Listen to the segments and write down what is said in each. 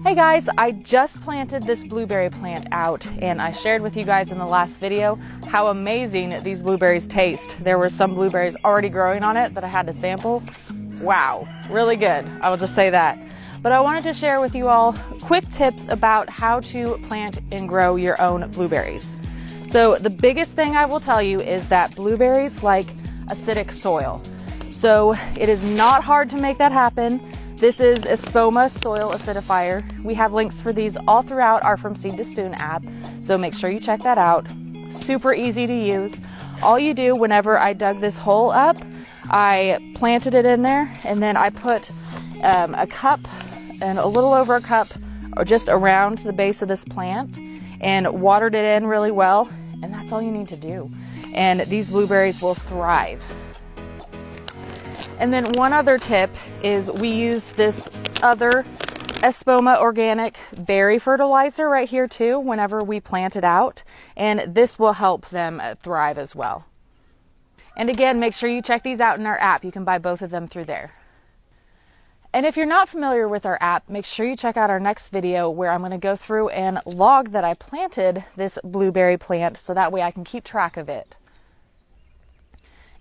Hey guys, I just planted this blueberry plant out and I shared with you guys in the last video how amazing these blueberries taste. There were some blueberries already growing on it that I had to sample. Wow, really good. I will just say that. But I wanted to share with you all quick tips about how to plant and grow your own blueberries. So the biggest thing I will tell you is that blueberries like acidic soil. So it is not hard to make that happen. This is Espoma Soil Acidifier. We have links for these all throughout our From Seed to Spoon app, so make sure you check that out. Super easy to use. All you do whenever I dug this hole up, I planted it in there and then I put a cup and a little over a cup or just around the base of this plant and watered it in really well, and that's all you need to do. And these blueberries will thrive. And then one other tip is we use this other Espoma organic berry fertilizer right here too whenever we plant it out, and this will help them thrive as well. And again, make sure you check these out in our app. You can buy both of them through there. And if you're not familiar with our app, make sure you check out our next video where I'm going to go through and log that I planted this blueberry plant so that way I can keep track of it.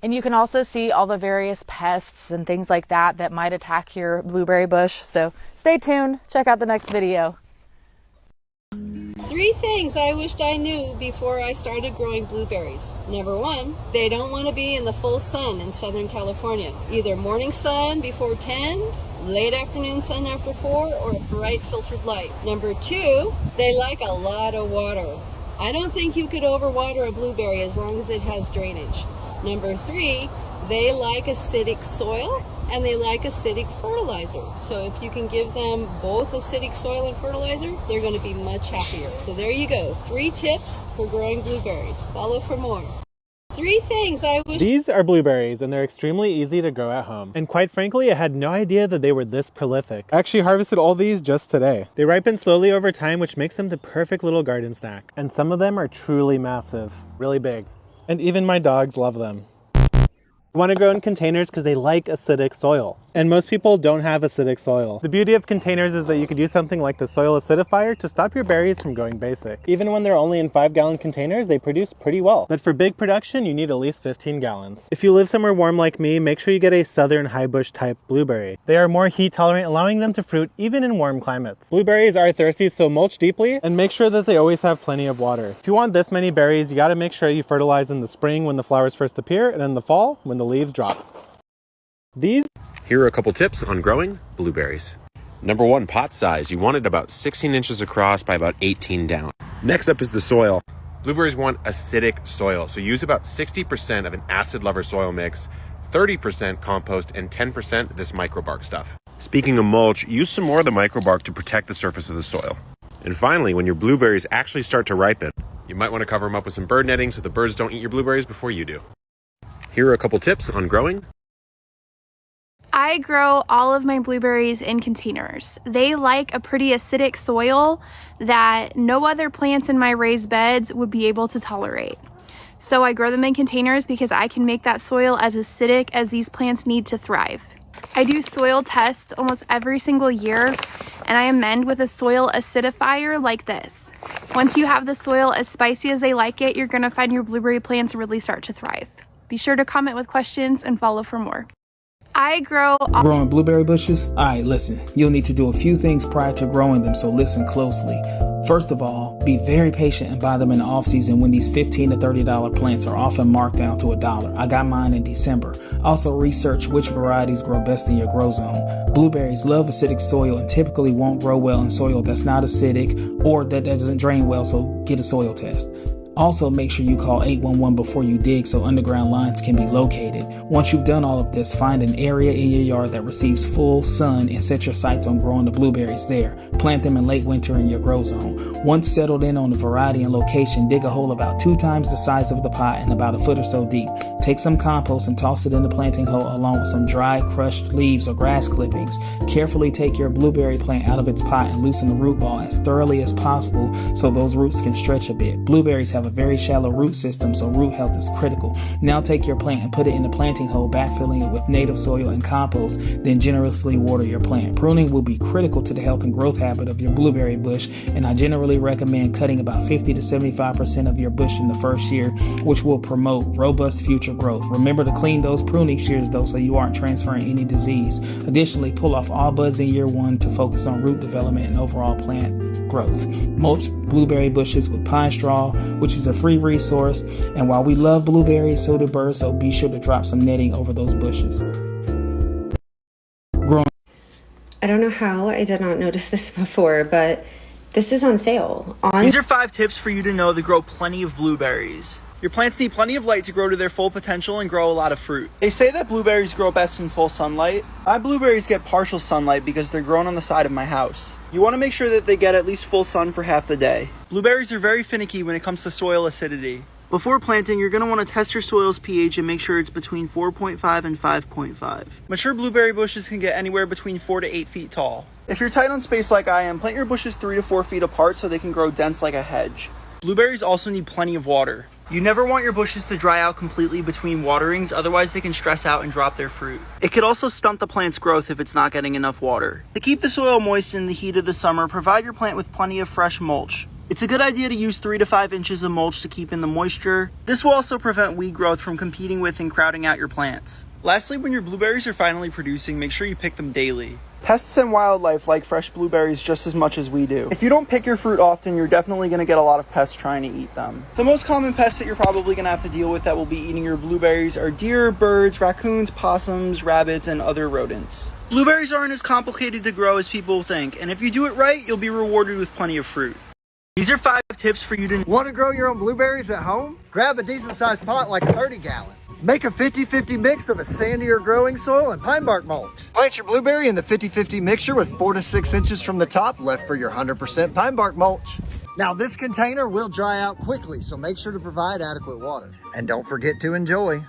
And you can also see all the various pests and things like that that might attack your blueberry bush. So stay tuned, check out the next video. 3 things I wished I knew before I started growing blueberries. Number 1, they don't want to be in the full sun in Southern California. Either morning sun before 10, late afternoon sun after 4, or bright filtered light. Number 2, they like a lot of water. I don't think you could overwater a blueberry as long as it has drainage. Number 3, they like acidic soil and they like acidic fertilizer. So if you can give them both acidic soil and fertilizer, they're going to be much happier. So there you go. 3 tips for growing blueberries. Follow for more. 3 things I wish... These are blueberries and they're extremely easy to grow at home. And quite frankly, I had no idea that they were this prolific. I actually harvested all these just today. They ripen slowly over time, which makes them the perfect little garden snack. And some of them are truly massive, really big. And even my dogs love them. You want to grow in containers because they like acidic soil. And most people don't have acidic soil. The beauty of containers is that you could use something like the soil acidifier to stop your berries from going basic. Even when they're only in 5-gallon containers, they produce pretty well. But for big production, you need at least 15 gallons. If you live somewhere warm like me, make sure you get a southern high bush type blueberry. They are more heat tolerant, allowing them to fruit even in warm climates. Blueberries are thirsty, so mulch deeply and make sure that they always have plenty of water. If you want this many berries, you gotta make sure you fertilize in the spring when the flowers first appear and in the fall when the leaves drop. Here are a couple tips on growing blueberries. Number 1, pot size. You want it about 16 inches across by about 18 down. Next up is the soil. Blueberries want acidic soil, so use about 60% of an acid lover soil mix, 30% compost, and 10% this microbark stuff. Speaking of mulch, use some more of the microbark to protect the surface of the soil. And finally, when your blueberries actually start to ripen, you might want to cover them up with some bird netting so the birds don't eat your blueberries before you do. Here are a couple tips on growing. I grow all of my blueberries in containers. They like a pretty acidic soil that no other plants in my raised beds would be able to tolerate. So I grow them in containers because I can make that soil as acidic as these plants need to thrive. I do soil tests almost every single year, and I amend with a soil acidifier like this. Once you have the soil as spicy as they like it, you're going to find your blueberry plants really start to thrive. Be sure to comment with questions and follow for more. I grow... Growing blueberry bushes? Alright, listen. You'll need to do a few things prior to growing them, so listen closely. First of all, be very patient and buy them in the off season when these $15 to $30 plants are often marked down to $1. I got mine in December. Also research which varieties grow best in your grow zone. Blueberries love acidic soil and typically won't grow well in soil that's not acidic or that doesn't drain well, so get a soil test. Also, make sure you call 811 before you dig so underground lines can be located. Once you've done all of this, find an area in your yard that receives full sun and set your sights on growing the blueberries there. Plant them in late winter in your grow zone. Once settled in on the variety and location, dig a hole about 2 times the size of the pot and about a foot or so deep. Take some compost and toss it in the planting hole along with some dry, crushed leaves or grass clippings. Carefully take your blueberry plant out of its pot and loosen the root ball as thoroughly as possible so those roots can stretch a bit. Blueberries have a very shallow root system, so root health is critical. Now take your plant and put it in the planting hole, backfilling it with native soil and compost, then generously water your plant. Pruning will be critical to the health and growth habit of your blueberry bush, and I generally recommend cutting about 50 to 75% of your bush in the first year, which will promote robust future growth. Remember to clean those pruning shears though so you aren't transferring any disease. Additionally, pull off all buds in year 1 to focus on root development and overall plant growth. Mulch blueberry bushes with pine straw, which is a free resource, and while we love blueberries, so do birds, so be sure to drop some netting over those bushes. I don't know how I did not notice this before, but this is on sale. These are 5 tips for you to know to grow plenty of blueberries. Your plants need plenty of light to grow to their full potential and grow a lot of fruit. They say that blueberries grow best in full sunlight. My blueberries get partial sunlight because they're grown on the side of my house. You want to make sure that they get at least full sun for half the day. Blueberries are very finicky when it comes to soil acidity. Before planting, you're going to want to test your soil's pH and make sure it's between 4.5 and 5.5. Mature blueberry bushes can get anywhere between 4 to 8 feet tall. If you're tight on space like I am, plant your bushes 3 to 4 feet apart so they can grow dense like a hedge. Blueberries also need plenty of water. You never want your bushes to dry out completely between waterings, otherwise they can stress out and drop their fruit. It could also stunt the plant's growth if it's not getting enough water. To keep the soil moist in the heat of the summer, provide your plant with plenty of fresh mulch. It's a good idea to use 3 to 5 inches of mulch to keep in the moisture. This will also prevent weed growth from competing with and crowding out your plants. Lastly, when your blueberries are finally producing, make sure you pick them daily. Pests and wildlife like fresh blueberries just as much as we do. If you don't pick your fruit often, you're definitely going to get a lot of pests trying to eat them. The most common pests that you're probably going to have to deal with that will be eating your blueberries are deer, birds, raccoons, possums, rabbits, and other rodents. Blueberries aren't as complicated to grow as people think, and if you do it right, you'll be rewarded with plenty of fruit. These are 5 tips for you to... Want to grow your own blueberries at home? Grab a decent-sized pot like a 30-gallon. Make a 50-50 mix of a sandier growing soil and pine bark mulch. Plant your blueberry in the 50-50 mixture with 4 to 6 inches from the top left for your 100% pine bark mulch. Now this container will dry out quickly, so make sure to provide adequate water. And don't forget to enjoy.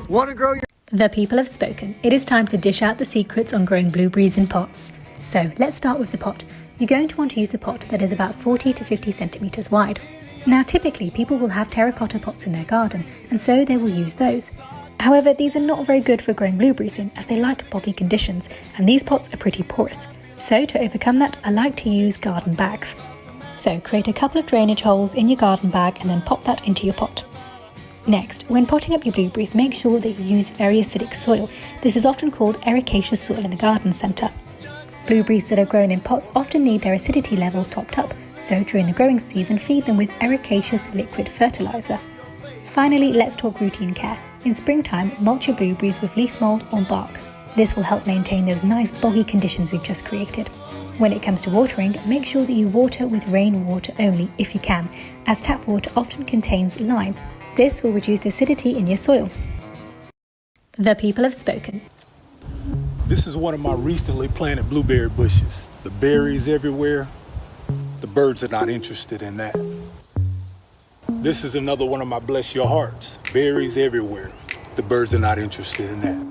Want to grow your... The people have spoken. It is time to dish out the secrets on growing blueberries in pots. So let's start with the pot. You're going to want to use a pot that is about 40 to 50 centimeters wide. Now typically people will have terracotta pots in their garden, and so they will use those. However, these are not very good for growing blueberries in, as they like boggy conditions, and these pots are pretty porous. So to overcome that, I like to use garden bags. So create a couple of drainage holes in your garden bag and then pop that into your pot. Next, when potting up your blueberries, make sure that you use very acidic soil. This is often called ericaceous soil in the garden centre. Blueberries that are grown in pots often need their acidity level topped up, so during the growing season feed them with ericaceous liquid fertiliser. Finally, let's talk routine care. In springtime, mulch your blueberries with leaf mould or bark. This will help maintain those nice boggy conditions we've just created. When it comes to watering, make sure that you water with rainwater only if you can, as tap water often contains lime. This will reduce the acidity in your soil. The people have spoken. This is one of my recently planted blueberry bushes. The berries everywhere. The birds are not interested in that. This is another one of my bless your hearts. Berries everywhere. The birds are not interested in that.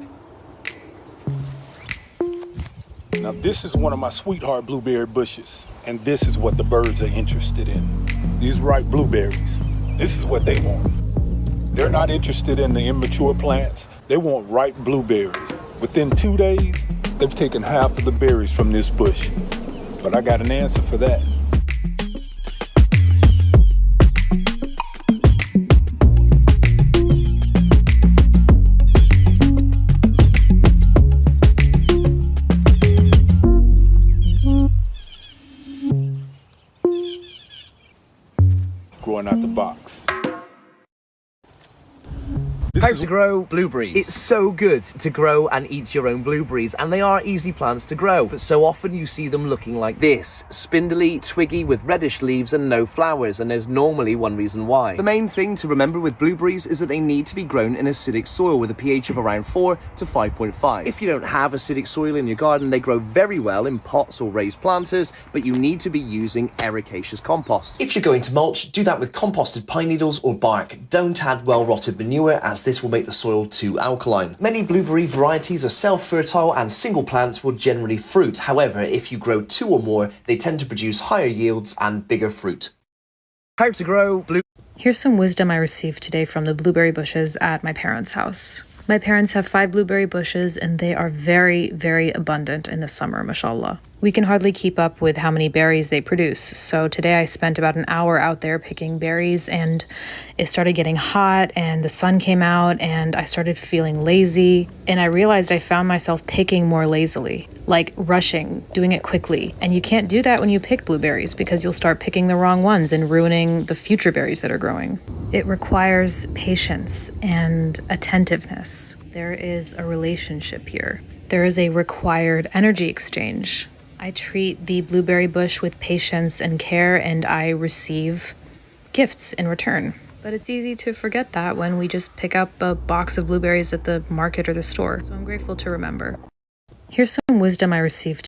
Now this is one of my sweetheart blueberry bushes. And this is what the birds are interested in. These ripe blueberries. This is what they want. They're not interested in the immature plants. They want ripe blueberries. Within 2 days, they've taken half of the berries from this bush. But I got an answer for that. Growing out the box. How How to grow blueberries. It's so good to grow and eat your own blueberries, and they are easy plants to grow, but so often you see them looking like this, spindly, twiggy with reddish leaves and no flowers, and there's normally one reason why. The main thing to remember with blueberries is that they need to be grown in acidic soil with a pH of around 4 to 5.5. If you don't have acidic soil in your garden, they grow very well in pots or raised planters, but you need to be using ericaceous compost. If you're going to mulch, do that with composted pine needles or bark. Don't add well-rotted manure, as this will make the soil too alkaline. Many blueberry varieties are self-fertile and single plants will generally fruit. However, if you grow 2 or more, they tend to produce higher yields and bigger fruit. How to grow blue. Here's some wisdom I received today from the blueberry bushes at my parents' house. My parents have 5 blueberry bushes and they are very, very abundant in the summer, mashallah. We can hardly keep up with how many berries they produce. So today I spent about an hour out there picking berries, and it started getting hot and the sun came out and I started feeling lazy. And I realized I found myself picking more lazily, like rushing, doing it quickly. And you can't do that when you pick blueberries because you'll start picking the wrong ones and ruining the future berries that are growing. It requires patience and attentiveness. There is a relationship here. There is a required energy exchange. I treat the blueberry bush with patience and care, and I receive gifts in return. But it's easy to forget that when we just pick up a box of blueberries at the market or the store. So I'm grateful to remember. Here's some wisdom I received